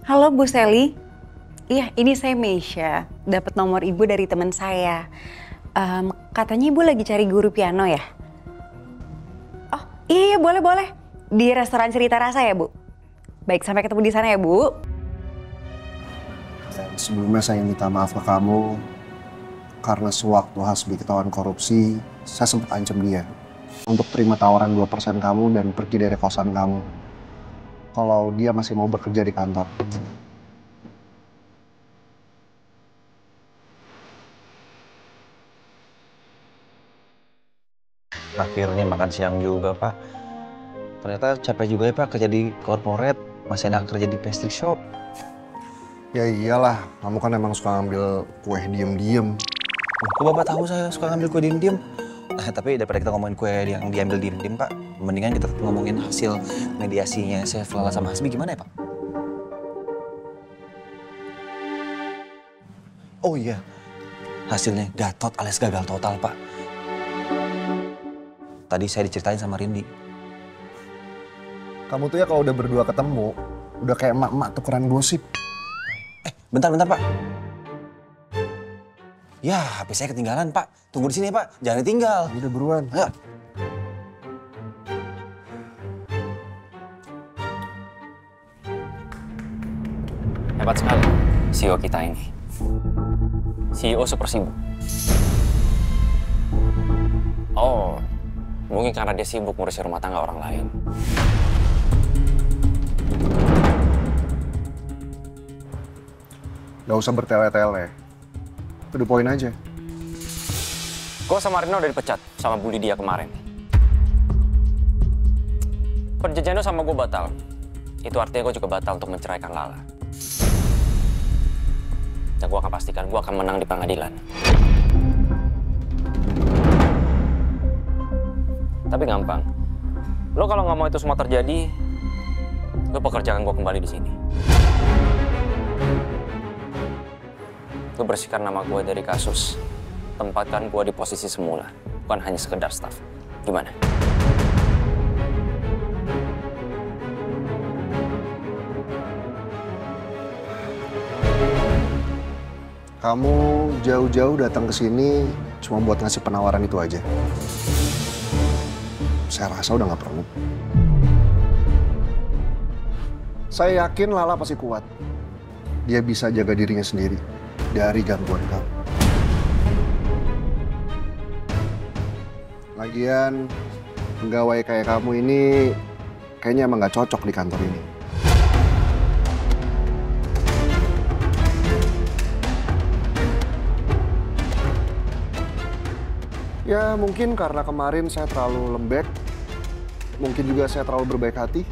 Halo Bu Sally. Iya, ini saya Meisha. Dapat nomor Ibu dari teman saya. Katanya Ibu lagi cari guru piano ya? Oh, iya boleh. Di restoran Cerita Rasa ya, Bu? Baik, sampai ketemu di sana ya, Bu. Dan sebelumnya saya minta maaf ke kamu karena sewaktu Hasbi ketahuan korupsi, saya sempat ancam dia untuk terima tawaran 2% kamu dan pergi dari kosan kamu kalau dia masih mau bekerja di kantor. Akhirnya makan siang juga, Pak. Ternyata capek juga ya, Pak, kerja di corporate. Masih enak kerja di pastry shop. Ya iyalah, kamu kan emang suka ngambil kue diem-diem. Kok Bapak tahu saya suka ngambil kue diem-diem? Tapi daripada kita ngomongin kue yang diambil diem-diem, Pak, mendingan kita ngomongin hasil mediasinya Chef Lala sama Hasbi gimana ya, Pak? Oh iya, hasilnya gatot alias gagal total, Pak. Tadi saya diceritain sama Rindy. Kamu tuh ya kalau udah berdua ketemu, udah kayak emak-emak tukeran gosip. Bentar, Pak. Ya, HP saya ketinggalan, Pak. Tunggu di sini ya, Pak. Jangan ditinggal. Udah buruan. Ayo. Hebat sekali CEO kita ini. CEO super sibuk. Oh, mungkin karena dia sibuk ngurusin rumah tangga orang lain. Gak usah bertele-tele. To the point aja. Gue sama Rino udah dipecat sama bully dia kemarin. Perjanjian lo sama gue batal. Itu artinya gue juga batal untuk menceraikan Lala. Dan gue akan pastikan gue akan menang di pengadilan. Tapi gampang. Lo kalau nggak mau itu semua terjadi, lo pekerjaan gue kembali di sini. Lo bersihkan nama gue dari kasus. Tempatkan gue di posisi semula, bukan hanya sekedar staff. Gimana? Kamu jauh-jauh datang ke sini cuma buat ngasih penawaran itu aja. Saya rasa udah nggak perlu. Saya yakin Lala pasti kuat. Dia bisa jaga dirinya sendiri dari gangguan kamu. Lagian, pegawai kayak kamu ini kayaknya emang nggak cocok di kantor ini. Ya mungkin karena kemarin saya terlalu lembek, mungkin juga saya terlalu berbaik hati.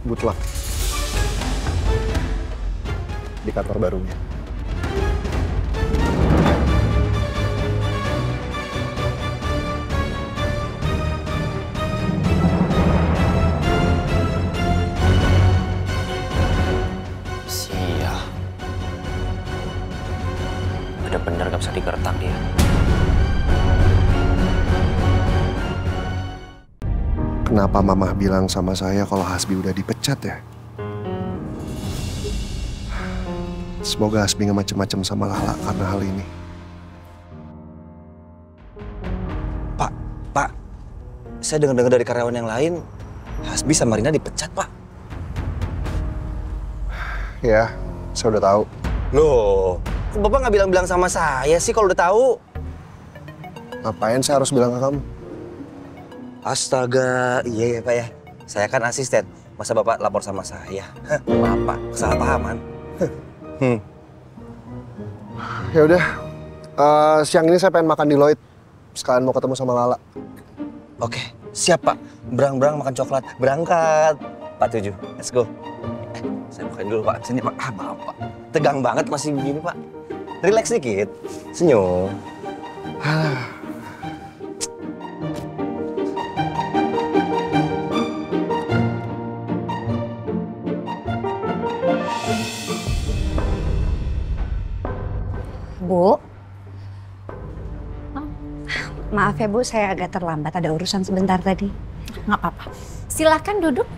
Good luck di kantor barunya. Sial. Bener-bener gak bisa digertak dia. Kenapa Mamah bilang sama saya kalau Hasbi udah dipecat ya? Semoga Hasbi nggak macem-macem sama Lala karena hal ini. Pak, saya dengar-dengar dari karyawan yang lain, Hasbi sama Rina dipecat, Pak. Ya, saya udah tahu. Loh, kok Bapak nggak bilang-bilang sama saya sih kalau udah tahu? Ngapain saya harus bilang ke kamu? Astaga, iya ya Pak ya. Saya kan asisten, masa Bapak lapor sama saya? Maaf Pak, kesalahpahaman. Ya udah, siang ini saya pengen makan di Lloyd. Sekalian mau ketemu sama Lala. Oke, siap Pak. Berang-berang makan coklat. Berangkat. Pak 7, let's go. Saya bukain dulu Pak. Sini Pak. Maaf Pak. Tegang banget masih begini Pak. Relax dikit. Senyum. Bu. Maaf ya Bu, saya agak terlambat. Ada urusan sebentar tadi. Nggak apa-apa. Silahkan duduk.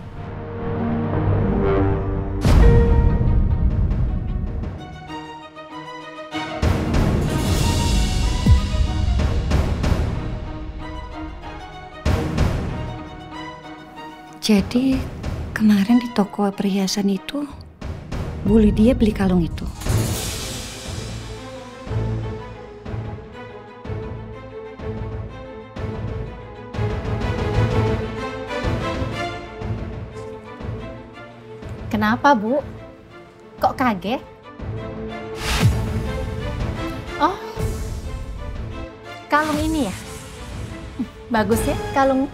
Jadi kemarin di toko perhiasan itu, Bu Lydia beli kalung itu. Kenapa, Bu? Kok kaget? Oh, kalung ini ya? Bagus ya kalung.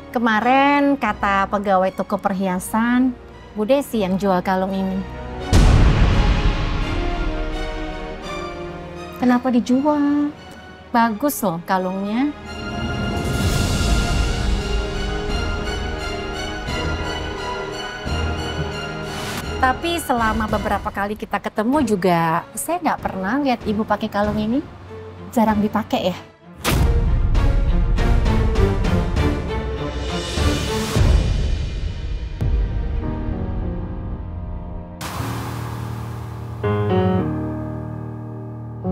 Kemarin kata pegawai toko perhiasan, Bu Desi yang jual kalung ini. Kenapa dijual? Bagus loh kalungnya. Tapi selama beberapa kali kita ketemu juga, saya nggak pernah lihat Ibu pakai kalung ini. Jarang dipakai ya?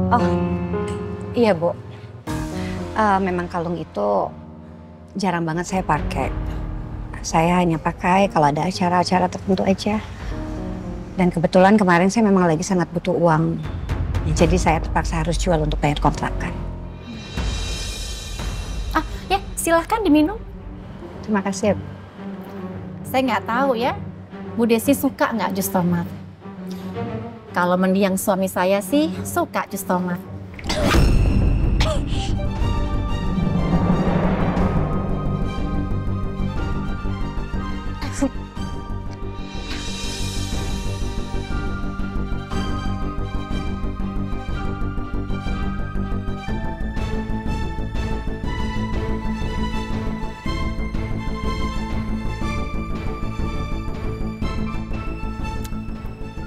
Oh, iya Bu. Memang kalung itu jarang banget saya pakai. Saya hanya pakai kalau ada acara-acara tertentu aja. Dan kebetulan kemarin saya memang lagi sangat butuh uang. Jadi saya terpaksa harus jual untuk bayar kontrakan. Ah, ya silahkan diminum. Terima kasih ya, Bu. Saya nggak tahu ya, Bu Desi suka nggak jus tomat? Kalau mendiang suami saya sih suka jus tomat.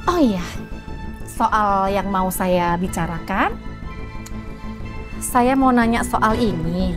Oh iya, soal yang mau saya bicarakan, saya mau nanya soal ini.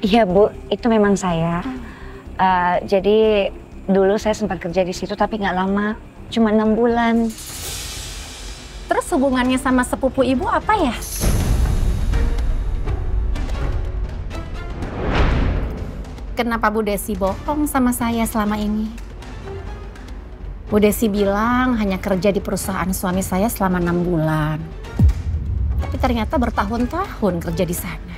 Iya Bu, itu memang saya. Jadi dulu saya sempat kerja di situ tapi nggak lama, cuma 6 bulan. Terus hubungannya sama sepupu Ibu apa ya? Kenapa Bu Desi bohong sama saya selama ini? Bu Desi bilang hanya kerja di perusahaan suami saya selama 6 bulan. Tapi ternyata bertahun-tahun kerja di sana.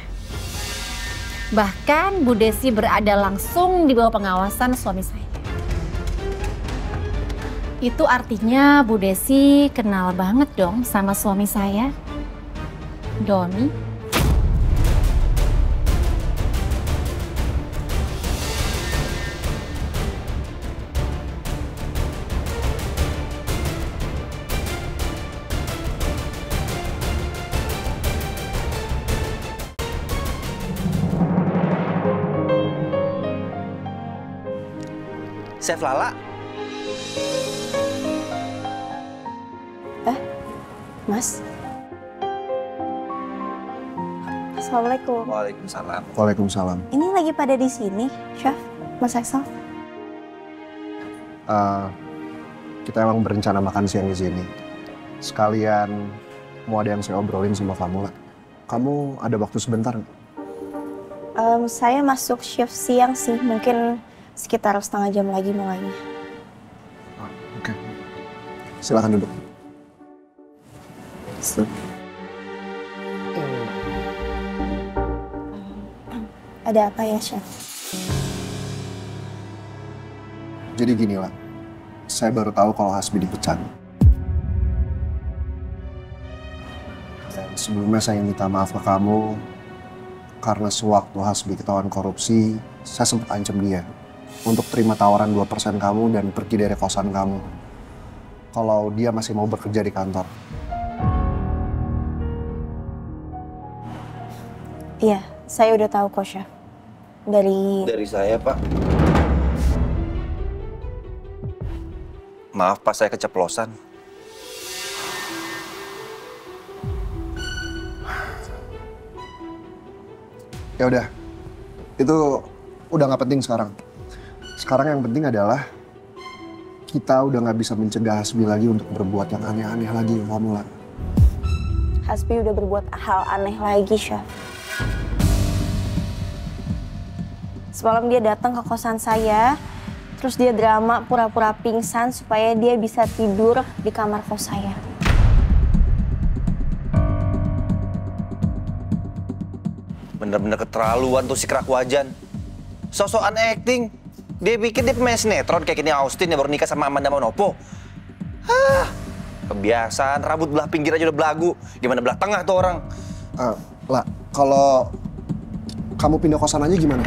Bahkan Bu Desi berada langsung di bawah pengawasan suami saya. Itu artinya Bu Desi kenal banget dong sama suami saya, Doni. Chef Lala. Mas. Assalamualaikum. Waalaikumsalam. Waalaikumsalam. Ini lagi pada di sini, Chef, Mas Axel. Kita emang berencana makan siang di sini. Sekalian mau ada yang saya obrolin sama kamu lah. Kamu ada waktu sebentar nggak? Saya masuk shift siang sih, mungkin sekitar setengah jam lagi mulainya. Oke. Silakan duduk. Ada apa ya, Chef? Jadi gini lah, saya baru tahu kalau Hasbi dipecat. Sebelumnya saya minta maaf ke kamu karena sewaktu Hasbi ketahuan korupsi, saya sempat ancam dia untuk terima tawaran 2% kamu dan pergi dari kosan kamu kalau dia masih mau bekerja di kantor. Iya, saya udah tahu kok, Chef. Dari saya, Pak. Maaf, Pak, saya keceplosan. Ya udah, itu udah nggak penting sekarang. Sekarang yang penting adalah kita udah nggak bisa mencegah Hasbi lagi untuk berbuat yang aneh-aneh lagi, kamu lah. Hasbi udah berbuat hal aneh lagi, Chef. Semalam dia datang ke kosan saya, terus dia drama pura-pura pingsan supaya dia bisa tidur di kamar kos saya. Bener-bener keterlaluan tuh si kerak wajan. Sosokan acting. Dia pikir dia pemain sinetron kayak gini Austin yang baru nikah sama Amanda Manopo. Hah, kebiasaan. Rambut belah pinggir aja udah belagu. Gimana belah tengah tuh orang? Lah, kalau kamu pindah kosan aja gimana?